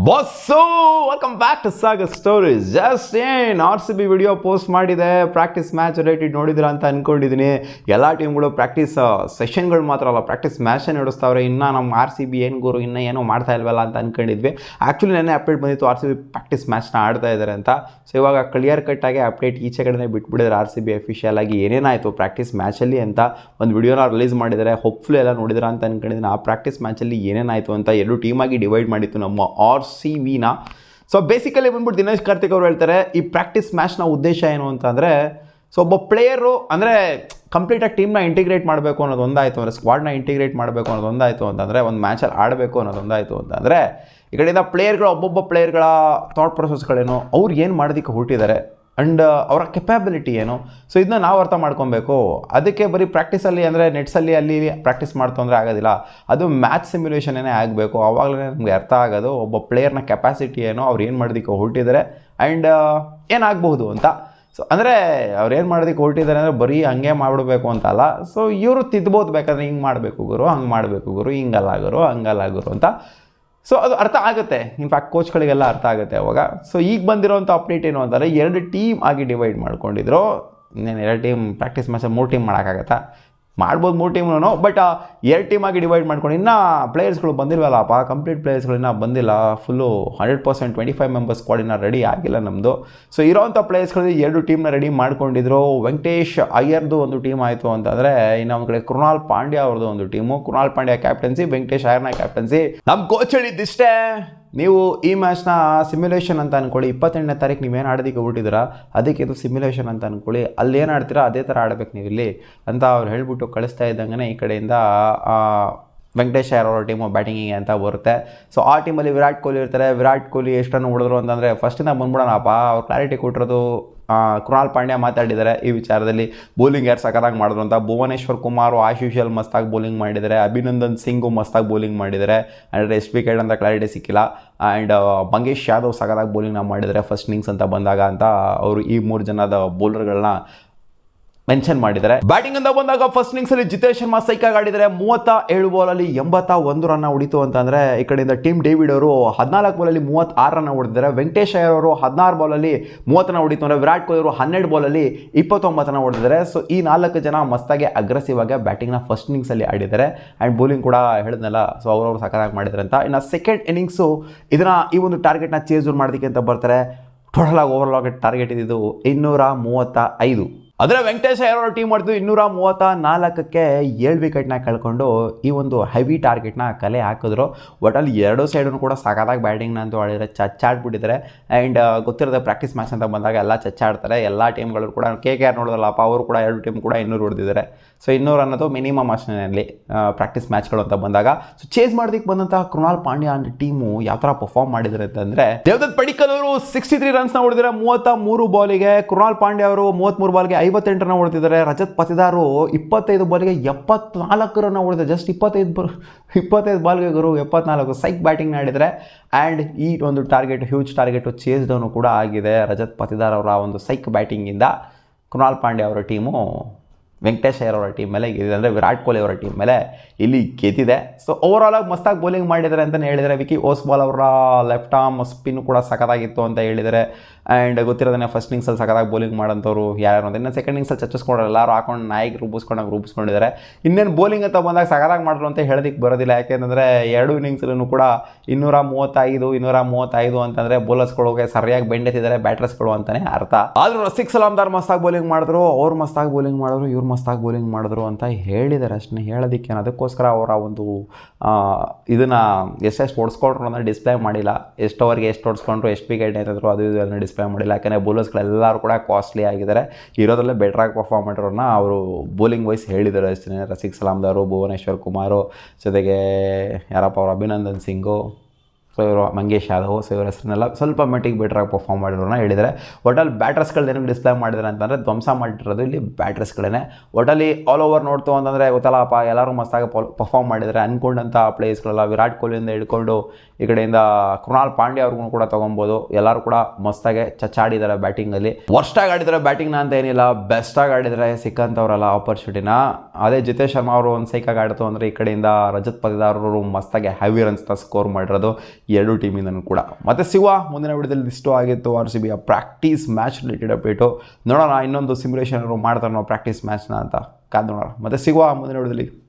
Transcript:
Bus welcome back to Sagar stories. Just ಏನು RCB video post ಮಾಡಿದೆ, practice match related ನೋಡಿದ್ರ ಅಂತ ಅಂದ್ಕೊಂಡಿದ್ದೀನಿ. ಎಲ್ಲ ಟೀಮ್ಗಳು ಪ್ರಾಕ್ಟೀಸ್ ಸೆಷನ್ಗಳು ಮಾತ್ರ ಅಲ್ಲ, ಪ್ರಾಕ್ಟೀಸ್ ಮ್ಯಾಚೇ ನಡೆಸ್ತಾವ್ರೆ. ಇನ್ನು ನಮ್ಮ RCB ಏನು ಗುರು ಇನ್ನೂ ಏನೋ ಮಾಡ್ತಾ ಇಲ್ವಲ್ಲ ಅಂತ ಅಂದ್ಕೊಂಡಿದ್ವಿ. ಆ್ಯಕ್ಚುಲಿ ನೆನ್ನೆ ಅಪ್ಡೇಟ್ ಬಂದಿತ್ತು RCB ಪ್ರಾಕ್ಟೀಸ್ ಮ್ಯಾಚ್ನ ಆಡ್ತಾ ಇದ್ದಾರೆ ಅಂತ. ಸೊ ಇವಾಗ ಕ್ಲಿಯರ್ ಕಟ್ಟಾಗಿ ಅಪ್ಡೇಟ್ ಈಚೆ ಕಡೆನೇ ಬಿಟ್ಬಿಟ್ಟಿದ್ದಾರೆ RCB ಅಫಿಷಿಯಲ್ ಆಗಿ ಏನೇನಾಯಿತು ಪ್ರಾಕ್ಟೀಸ್ ಮ್ಯಾಚಲ್ಲಿ ಅಂತ ಒಂದು ವಿಡಿಯೋನ ರಿಲೀಸ್ ಮಾಡಿದ್ದಾರೆ. ಹೋಪ್ಫುಲಿ ಎಲ್ಲ ನೋಡಿದ್ರ ಅಂತ ಅಂದ್ಕೊಂಡಿದ್ದೀನಿ. ಆ ಪ್ರಾಕ್ಟೀಸ್ ಮ್ಯಾಚಲ್ಲಿ ಏನೇನಾಯಿತು ಅಂತ ಎರಡು ಟೀಮಾಗಿ ಡಿವೈಡ್ ಮಾಡಿತ್ತು ನಮ್ಮ RCBನ. ಸೊ ಬೇಸಿಕಲಿ ಬಂದ್ಬಿಟ್ಟು ದಿನೇಶ್ ಕಾರ್ತಿಕ್ ಅವರು ಹೇಳ್ತಾರೆ ಈ ಪ್ರಾಕ್ಟೀಸ್ ಮ್ಯಾಚ್ನ ಉದ್ದೇಶ ಏನು ಅಂತಂದರೆ, ಸೊ ಒಬ್ಬ ಪ್ಲೇಯರು ಅಂದರೆ ಕಂಪ್ಲೀಟಾಗಿ ಟೀಮ್ನ ಇಂಟಿಗ್ರೇಟ್ ಮಾಡಬೇಕು ಅನ್ನೋದೊಂದಾಯಿತು, ಅಂದರೆ ಸ್ಕ್ವಾಡ್ನ ಇಂಟಿಗ್ರೇಟ್ ಮಾಡಬೇಕು ಅನ್ನೋದೊಂದಾಯಿತು ಅಂತಂದರೆ, ಒಂದು ಮ್ಯಾಚಲ್ಲಿ ಆಡಬೇಕು ಅನ್ನೋದೊಂದಾಯಿತು ಅಂತಂದರೆ, ಈ ಕಡೆಯಿಂದ ಪ್ಲೇಯರ್ಗಳು ಒಬ್ಬೊಬ್ಬ ಪ್ಲೇಯರ್ಗಳ ಥಾಟ್ ಪ್ರೊಸೆಸ್ಗಳೇನು, ಅವ್ರು ಏನು ಮಾಡೋದಕ್ಕೆ ಹೊರಟಿದ್ದಾರೆ ಆ್ಯಂಡ್ ಅವರ ಕೆಪಾಬಿಲಿಟಿ ಏನು, ಸೊ ಇದನ್ನ ನಾವು ಅರ್ಥ ಮಾಡ್ಕೊಬೇಕು. ಅದಕ್ಕೆ ಬರೀ ಪ್ರಾಕ್ಟೀಸಲ್ಲಿ ಅಂದರೆ ನೆಟ್ಸಲ್ಲಿ ಅಲ್ಲಿ ಪ್ರಾಕ್ಟೀಸ್ ಮಾಡ್ತು ಅಂದರೆ ಆಗೋದಿಲ್ಲ, ಅದು ಮ್ಯಾಚ್ ಸಿಮ್ಯುಲೇಷನ್ನೇ ಆಗಬೇಕು. ಆವಾಗಲೇ ನಮಗೆ ಅರ್ಥ ಆಗೋದು ಒಬ್ಬ ಪ್ಲೇಯರ್ನ ಕೆಪಾಸಿಟಿ ಏನು, ಅವ್ರು ಏನು ಮಾಡೋದಕ್ಕೆ ಹೊರಟಿದ್ದಾರೆ ಆ್ಯಂಡ್ ಏನಾಗಬಹುದು ಅಂತ. ಸೊ ಅಂದರೆ ಅವ್ರು ಏನು ಮಾಡೋದಕ್ಕೆ ಹೊರಟಿದ್ದಾರೆ ಅಂದರೆ ಬರೀ ಹಂಗೆ ಮಾಡಿಬಿಡ್ಬೇಕು ಅಂತ ಅಲ್ಲ. ಸೊ ಇವರು ತಿದ್ಬೋದು, ಬೇಕಾದ್ರೆ ಹಿಂಗೆ ಮಾಡಬೇಕು ಗುರು, ಹಂಗೆ ಮಾಡಬೇಕು ಗುರು, ಹಿಂಗಲ್ಲ ಗುರು, ಹಂಗಲ್ಲ ಗುರು ಅಂತ. ಸೊ ಅದು ಅರ್ಥ ಆಗುತ್ತೆ, ಇನ್ಫ್ಯಾಕ್ಟ್ ಕೋಚ್ಗಳಿಗೆಲ್ಲ ಅರ್ಥ ಆಗುತ್ತೆ ಅವಾಗ. ಸೊ ಈಗ ಬಂದಿರೋಂಥ ಅಪ್ಡೇಟ್ ಏನು ಅಂತಂದರೆ, ಎರಡು ಟೀಮ್ ಆಗಿ ಡಿವೈಡ್ ಮಾಡ್ಕೊಂಡಿದ್ರು. ಇನ್ನೇನು ಎರಡು ಟೀಮ್ ಪ್ರಾಕ್ಟೀಸ್ ಮ್ಯಾಚಲ್ಲಿ 3 ಟೀಮ್ ಮಾಡೋಕ್ಕಾಗತ್ತಾ? ಮಾಡ್ಬೋದು 3 ಟೀಮ್ನೂ, ಬಟ್ 2 ಟೀಮಾಗಿ ಡಿವೈಡ್ ಮಾಡ್ಕೊಂಡು ಇನ್ನೂ ಪ್ಲೇಯರ್ಸ್ಗಳು ಬಂದಿಲ್ವಲ್ಲಪ್ಪ, ಕಂಪ್ಲೀಟ್ ಪ್ಲೇಯರ್ಸ್ಗಳು ಇನ್ನೂ ಬಂದಿಲ್ಲ. ಫುಲ್ಲು 100% 25 ಮೆಂಬರ್ಸ್ ಸ್ಕ್ವಾಡ್ ಇನ್ನೂ ರೆಡಿ ಆಗಿಲ್ಲ ನಮ್ಮದು. ಸೊ ಇರೋವಂಥ ಪ್ಲೇಯರ್ಸ್ಗಳಲ್ಲಿ 2 ಟೀಮ್ನ ರೆಡಿ ಮಾಡ್ಕೊಂಡಿದ್ರು. ವೆಂಕಟೇಶ್ ಅಯ್ಯರ್ದು ಒಂದು ಟೀಮ್ ಆಯಿತು ಅಂತಂದರೆ, ಇನ್ನು ಒಂದು ಕಡೆ ಕೃಣಾಲ್ ಪಾಂಡ್ಯ ಅವ್ರದ್ದು ಒಂದು ಟೀಮು. ಕೃಣಾಲ್ ಪಾಂಡ್ಯ ಕ್ಯಾಪ್ಟನ್ಸಿ, ವೆಂಕಟೇಶ್ ಅಯ್ಯರ್ನ ಕ್ಯಾಪ್ಟನ್ಸಿ. ನಮ್ಮ ಕೋಚ್ ಹೇಳಿದ್ದಿಷ್ಟೇ, ನೀವು ಈ ಮ್ಯಾಚ್ನ ಸಿಮ್ಯುಲೇಷನ್ ಅಂತ ಅಂದ್ಕೊಳ್ಳಿ. 28ನೇ ತಾರೀಕು ನೀವೇನು ಆಡೋದಕ್ಕೆ ಹೊರಟಿದ್ದೀರಾ, ಅದಕ್ಕೆ ಇದು ಸಿಮ್ಯುಲೇಷನ್ ಅಂತ ಅಂದ್ಕೊಳ್ಳಿ. ಅಲ್ಲಿ ಏನು ಆಡ್ತೀರಾ ಅದೇ ಥರ ಆಡಬೇಕು ನೀವು ಇಲ್ಲಿ ಅಂತ ಅವ್ರು ಹೇಳ್ಬಿಟ್ಟು ಕಳಿಸ್ತಾ ಇದ್ದಂಗೆ ಈ ಕಡೆಯಿಂದ ವೆಂಕಟೇಶ್ ಅಯ್ಯರ್ ಅವರ ಟೀಮು ಬ್ಯಾಟಿಂಗಿಗೆ ಅಂತ ಬರುತ್ತೆ. ಸೊ ಆ ಟೀಮಲ್ಲಿ ವಿರಾಟ್ ಕೊಹ್ಲಿ ಇರ್ತಾರೆ. ವಿರಾಟ್ ಕೊಹ್ಲಿ ಎಷ್ಟನ್ನು ಹೊಡೆದ್ರು ಅಂತಂದರೆ, ಫಸ್ಟಿಂದ ಬಂದ್ಬಿಡೋಣಪ್ಪ, ಅವ್ರು ಕ್ಲಾರಿಟಿ ಕೊಟ್ಟಿರೋದು ಕೃಣಾಲ್ ಪಾಂಡ್ಯ ಮಾತಾಡಿದ್ದಾರೆ ಈ ವಿಚಾರದಲ್ಲಿ. ಬೌಲಿಂಗ್ ಯಾರು ಸಖತ್ತಾಗಿ ಮಾಡಿದ್ರು ಅಂತ. ಭುವನೇಶ್ವರ್ ಕುಮಾರು ಆಶುಷಲ್ ಮಸ್ತಾಗಿ ಬೌಲಿಂಗ್ ಮಾಡಿದ್ದಾರೆ. ಅಭಿನಂದನ್ ಸಿಂಗು ಮಸ್ತಾಗಿ ಬೌಲಿಂಗ್ ಮಾಡಿದ್ದಾರೆ. ಅಂದರೆ ಎಷ್ಟು ವಿಕೆಟ್ ಅಂತ ಕ್ಲಾರಿಟಿ ಸಿಕ್ಕಿಲ್ಲ. ಆ್ಯಂಡ್ ಮಂಗೇಶ್ ಯಾದವ್ ಸಖತ್ತಾಗಿ ಬೌಲಿಂಗ್ನ ಮಾಡಿದ್ದಾರೆ ಫಸ್ಟ್ ಇನ್ನಿಂಗ್ಸ್ ಅಂತ ಬಂದಾಗ ಅಂತ ಅವರು ಈ 3 ಜನದ ಬೌಲರ್ಗಳನ್ನ ಮೆನ್ಷನ್ ಮಾಡಿದ್ದಾರೆ. ಬ್ಯಾಟಿಂಗ್ ಅಂತ ಬಂದಾಗ ಫಸ್ಟ್ ಇನ್ನಿಂಗ್ಸಲ್ಲಿ ಜಿತೇಶ್ ಶರ್ಮಾ ಸೈಕಾಗಿ ಆಡಿದರೆ. 37 ಬಾಲಲ್ಲಿ 81 ರನ್ನ ಹೊಡಿತು ಅಂತಂದರೆ, ಈ ಕಡೆಯಿಂದ ಟೀಮ್ ಡೇವಿಡ್ ಅವರು 14 ಬಾಲಲ್ಲಿ 36 ರನ್ನ ಹೊಡೆದಿದ್ದಾರೆ. ವೆಂಕಟೇಶ್ ಅಯ್ಯರ್ ಅವರು 16 ಬಾಲಲ್ಲಿ 30 ರನ್ನ ಹೊಡಿತು ಅಂದರೆ, ವಿರಾಟ್ ಕೊಹ್ಲಿ ಅವರು 12 ಬಾಲಲ್ಲಿ 29 ರನ್ನ ಹೊಡೆದಿದ್ದಾರೆ. ಸೊ ಈ 4 ಜನ ಮಸ್ತಾಗಿ ಅಗ್ರೆಸಿವ್ ಆಗಿ ಬ್ಯಾಟಿಂಗ್ನ ಫಸ್ಟ್ ಇನ್ನಿಂಗ್ಸಲ್ಲಿ ಆಡಿದ್ದಾರೆ. ಆ್ಯಂಡ್ ಬೌಲಿಂಗ್ ಕೂಡ ಹೇಳಿದ್ನಲ್ಲ, ಸೊ ಅವರು ಸಖತ್ತಾಗಿ ಮಾಡಿದ್ದಾರೆ ಅಂತ. ಇನ್ನು ಸೆಕೆಂಡ್ ಇನ್ನಿಂಗ್ಸು ಇದನ್ನು ಈ ಒಂದು ಟಾರ್ಗೆಟ್ನ ಚೇಸ್ ಮಾಡೋದಕ್ಕೆ ಅಂತ ಬರ್ತಾರೆ. ಟೋಟಲಾಗಿ ಓವರ್ಆಲ್ ಟಾರ್ಗೆಟ್ ಇದ್ದಿದ್ದು 235. ಆದರೆ ವೆಂಕಟೇಶ್ ಅಯ್ಯರ್ ಅವರ ಟೀಮ್ ಮಾಡಿದ್ದು 234ಕ್ಕೆ 7 ವಿಕೆಟ್ನ ಕಳ್ಕೊಂಡು ಈ ಒಂದು ಹೆವಿ ಟಾರ್ಗೆಟ್ನ ಕಲೆ ಹಾಕಿದ್ರು. ಒಟ್ಟಲ್ಲಿ 2 ಸೈಡೂ ಕೂಡ ಸಖತ್ತಾಗಿ ಬ್ಯಾಟಿಂಗ್ನ ಅಂತೂ ಆಡಿದರೆ ಚಚ್ಚಾಡ್ಬಿಟ್ಟಿದ್ದಾರೆ. ಆ್ಯಂಡ್ ಗೊತ್ತಿರೋದು ಪ್ರಾಕ್ಟೀಸ್ ಮ್ಯಾಚ್ ಅಂತ ಬಂದಾಗ ಎಲ್ಲ ಚಚ್ಚಾಡ್ತಾರೆ. ಎಲ್ಲ ಟೀಮ್ಗಳು ಕೂಡ KKR ನೋಡೋದಲ್ಲಪ್ಪ, ಅವರು ಕೂಡ 2 ಟೀಮ್ ಕೂಡ 200 ಹೊಡೆದಿದ್ದಾರೆ. ಸೊ 200 ಅನ್ನೋದು ಮಿನಿಮಮ್ ಅಷ್ಟೇನಲ್ಲಿ ಪ್ರಾಕ್ಟೀಸ್ ಮ್ಯಾಚ್ಗಳು ಅಂತ ಬಂದಾಗ. ಸೊ ಚೇಸ್ ಮಾಡೋದಕ್ಕೆ ಬಂದಂತಹ ಕೃಣಾಲ್ ಪಾಂಡ್ಯ ಅನ್ನೋ ಟೀಮು ಯಾವ ಥರ ಪರ್ಫಾರ್ಮ್ ಮಾಡಿದ್ದಾರೆ ಅಂತಂದರೆ, ದೇವದತ್ ಪಡಿಕ್ಕಲ್ ಅವರು 63 ರನ್ಸ್ನ ಹೊಡೆದಿದ್ದಾರೆ 33 ಬಾಲಿಗೆ. ಕೃಣಾಲ್ ಪಾಂಡ್ಯ ಅವರು 33 ಬಾಲ್ಗೆ 58 ರನ್ನ ಹೊಡೆದಿದ್ದಾರೆ. ರಜತ್ ಪತಿದಾರು 25 ಬಾಲ್ಗೆ 74 ರನ್ನ ಹೊಡೆದಿದ್ದಾರೆ. ಜಸ್ಟ್ 25 ಬಾಲ್ಗೆ ಗುರು 74 ಸೈಕ್ ಬ್ಯಾಟಿಂಗ್ ಆಡಿದರೆ. ಆ್ಯಂಡ್ ಈ ಒಂದು target huge target chase down ಕೂಡ ಆಗಿದೆ ರಜತ್ ಪತಿದಾರ್ ಅವರ ಒಂದು ಸೈಕ್ ಬ್ಯಾಟಿಂಗಿಂದ. ಕೃಣಾಲ್ ಪಾಂಡ್ಯ ಅವರ ಟೀಮು ವೆಂಕಟೇಶ್ ಅಯ್ಯರ್ ಅವರ ಟೀಮ್ ಮೇಲೆ ಗೆದ್ದಿದೆ, ಅಂದರೆ ವಿರಾಟ್ ಕೊಹ್ಲಿ ಅವರ ಟೀಮ್ ಮೇಲೆ ಇಲ್ಲಿ ಗೆದ್ದಿದೆ. ಸೊ ಓವರಾಲಾಗಿ ಮಸ್ತಾಗಿ ಬೌಲಿಂಗ್ ಮಾಡಿದ್ದಾರೆ ಅಂತಲೇ ಹೇಳಿದ್ದಾರೆ. ವಿಕಿ ಓಸ್ವಾಲ್ ಅವರ ಲೆಫ್ಟ್ ಆರ್ಮ್ ಸ್ಪಿನ್ ಕೂಡ ಸಖತ್ತಾಗಿತ್ತು ಅಂತ ಹೇಳಿದ್ದಾರೆ. ಆ್ಯಂಡ್ ಗೊತ್ತಿರೋದನ್ನೇ ಫಸ್ಟ್ ಇನ್ನಿಂಗ್ಸಲ್ಲಿ ಸಖತ್ತಾಗಿ ಬೌಲಿಂಗ್ ಮಾಡೋಂಥವ್ರು ಯಾರು ಅಂತ. ಇನ್ನು ಸೆಕೆಂಡ್ ಇನ್ನಿಂಗ್ಸಲ್ಲಿ ಚಚ್ಚಿಸ್ಕೊಂಡ್ರೆ ಎಲ್ಲರೂ ಹಾಕೊಂಡು ನಾಯಿಗೆ ರೂಪಿಸ್ಕೊಂಡಿದ್ದಾರೆ. ಇನ್ನೇನು ಬೌಲಿಂಗ್ ಅಂತ ಬಂದಾಗ ಸಖತ್ತಾಗಿ ಮಾಡಿದ್ರು ಅಂತ ಹೇಳೋದಕ್ಕೆ ಬರೋದಿಲ್ಲ. ಯಾಕೆಂದರೆ 2 ಇನ್ನಿಂಗ್ಸಲ್ಲೂ ಕೂಡ 235 ಅಂತಂದರೆ ಬೌಲರ್ಸ್ಗಳಿಗೆ ಸರಿಯಾಗಿ ಬೆಂಡೆತ್ತಿದ್ದಾರೆ ಬ್ಯಾಟರ್ಸ್ಗಳು ಅಂತಲೇ ಅರ್ಥ. ಆದರೂ ರಸಿಕ್ ಸಲಾಮ್ದಾರ್ ಮಸ್ತಾಗಿ ಬೌಲಿಂಗ್ ಮಾಡಿದ್ರು, ಅವ್ರು ಮಸ್ತಾಗಿ ಬೌಲಿಂಗ್ ಮಾಡಿದ್ರು, ಇವ್ರು ಮಸ್ತಾಗಿ ಬೌಲಿಂಗ್ ಮಾಡಿದ್ರು ಅಂತ ಹೇಳಿದ್ದಾರೆ ಅಷ್ಟೇ, ಹೇಳೋದಕ್ಕೆ. ಅದಕ್ಕೋಸ್ಕರ ಅವರ ಒಂದು ಇದನ್ನು ಎಷ್ಟೆಷ್ಟು ಓಡಿಸ್ಕೊಂಡ್ರು ಅನ್ನೋ ಡಿಸ್ಪ್ಲೇ ಮಾಡಿಲ್ಲ. ಎಷ್ಟು ಓವರ್ಗೆ ಎಷ್ಟು ಓಡಿಸ್ಕೊಂಡ್ರು, ಎಷ್ಟು ವಿಕೆಟ್ ಏನಾದ್ರು ಅದು ಇದನ್ನು ಡಿಸ್ಪ್ಲೇ ಮಾಡಿಲ್ಲ. ಯಾಕಂದರೆ ಬೌಲರ್ಸ್ಗಳೆಲ್ಲರೂ ಕೂಡ ಕಾಸ್ಟ್ಲಿ ಆಗಿದ್ದಾರೆ. ಇರೋದ್ರಲ್ಲೇ ಬೆಟ್ರಾಗಿ ಪರ್ಫಾರ್ಮ್ ಮಾಡಿರೋನ್ನ ಅವರು ಬೌಲಿಂಗ್ ವೈಸ್ ಹೇಳಿದ್ದಾರೆ ಅಷ್ಟೇ. ರಸಿಕ್ ಸಲಾಮ್ದಾರು, ಭುವನೇಶ್ವರ್ ಕುಮಾರು, ಜೊತೆಗೆ ಯಾರಪ್ಪ ಅವರು ಅಭಿನಂದನ್ ಸಿಂಗು, ಸೊ ಇವರು ಮಂಗೇಶ್ ಯಾದವ್, ಸೊ ಇವರ ಹೆಸರನ್ನೆಲ್ಲ ಸ್ವಲ್ಪ ಮಟ್ಟಿಗೆ ಬೆಟ್ರಾಗಿ ಪರ್ಫಾರ್ಮ್ ಮಾಡಿರೋನ್ನ ಹೇಳಿದ್ದಾರೆ. ಒಟ್ಟಲ್ಲಿ ಬ್ಯಾಟರ್ಸ್ಗಳೇನು ಡಿಸ್ಪ್ಲೇ ಮಾಡಿದ್ದಾರೆ ಅಂತಂದರೆ, ಧ್ವಂಸ ಮಾಡಿರೋದು ಇಲ್ಲಿ ಬ್ಯಾಟರ್ಸ್ಗಳೇ. ಒಟ್ಟಲ್ಲಿ ಆಲ್ ಓವರ್ ನೋಡ್ತು ಅಂತಂದರೆ ಗೊತ್ತಲ್ಲಪ್ಪ, ಎಲ್ಲರೂ ಮಸ್ತಾಗಿ ಪರ್ಫಾರ್ಮ್ ಮಾಡಿದ್ದಾರೆ. ಅಂದ್ಕೊಂಡಂಥ ಪ್ಲೇಯರ್ಸ್ಗಳೆಲ್ಲ ವಿರಾಟ್ ಕೊಹ್ಲಿಯಿಂದ ಹಿಡ್ಕೊಂಡು ಈ ಕಡೆಯಿಂದ ಕೃಣಾಲ್ ಪಾಂಡ್ಯ ಅವ್ರಿಗೂ ಕೂಡ ತೊಗೊಬೋದು. ಎಲ್ಲರೂ ಕೂಡ ಮಸ್ತಾಗೆ ಚಚ್ಚಾಡಿದ್ದಾರೆ ಬ್ಯಾಟಿಂಗಲ್ಲಿ. ವರ್ಸ್ಟಾಗಿ ಆಡಿದ್ದಾರೆ ಬ್ಯಾಟಿಂಗ್ನ ಅಂತ ಏನಿಲ್ಲ, ಬೆಸ್ಟಾಗಿ ಆಡಿದರೆ ಸಿಕ್ಕಂಥವ್ರಲ್ಲ ಆಪರ್ಚುನಿಟಿನ. ಅದೇ ಜಿತೇಶ್ ಶರ್ಮಾ ಅವರು ಒಂದು ಸೈಕಾಗಿ ಆಡ್ತು ಅಂದರೆ, ಈ ಕಡೆಯಿಂದ ರಜತ್ ಪತಿದಾರ್ ಅವರು ಮಸ್ತಾಗಿ ಹೆವಿ ರನ್ಸ್ನ ಸ್ಕೋರ್ ಮಾಡಿರೋದು. ಎರಡೂ ಟೀಮಿಂದನೂ ಕೂಡ. ಮತ್ತೆ ಸಿಗುವ ಮುಂದಿನ ವಿಡಿಯೋದಲ್ಲಿ ಇಷ್ಟು ಆಗಿತ್ತು RCBಯ ಪ್ರಾಕ್ಟೀಸ್ ಮ್ಯಾಚ್ ರಿಲೇಟೆಡ್ ಅಪ್ಡೇಟು. ನೋಡೋಣ ಇನ್ನೊಂದು ಸಿಮ್ಯುಲೇಷನ್ ಮಾಡ್ತಾರೆ ನಾವು ಪ್ರಾಕ್ಟೀಸ್ ಮ್ಯಾಚ್ನ ಅಂತ ಕಾದು ನೋಡೋಣ. ಮತ್ತೆ ಸಿಗುವ ಮುಂದಿನ ವಿಡಿಯೋದಲ್ಲಿ.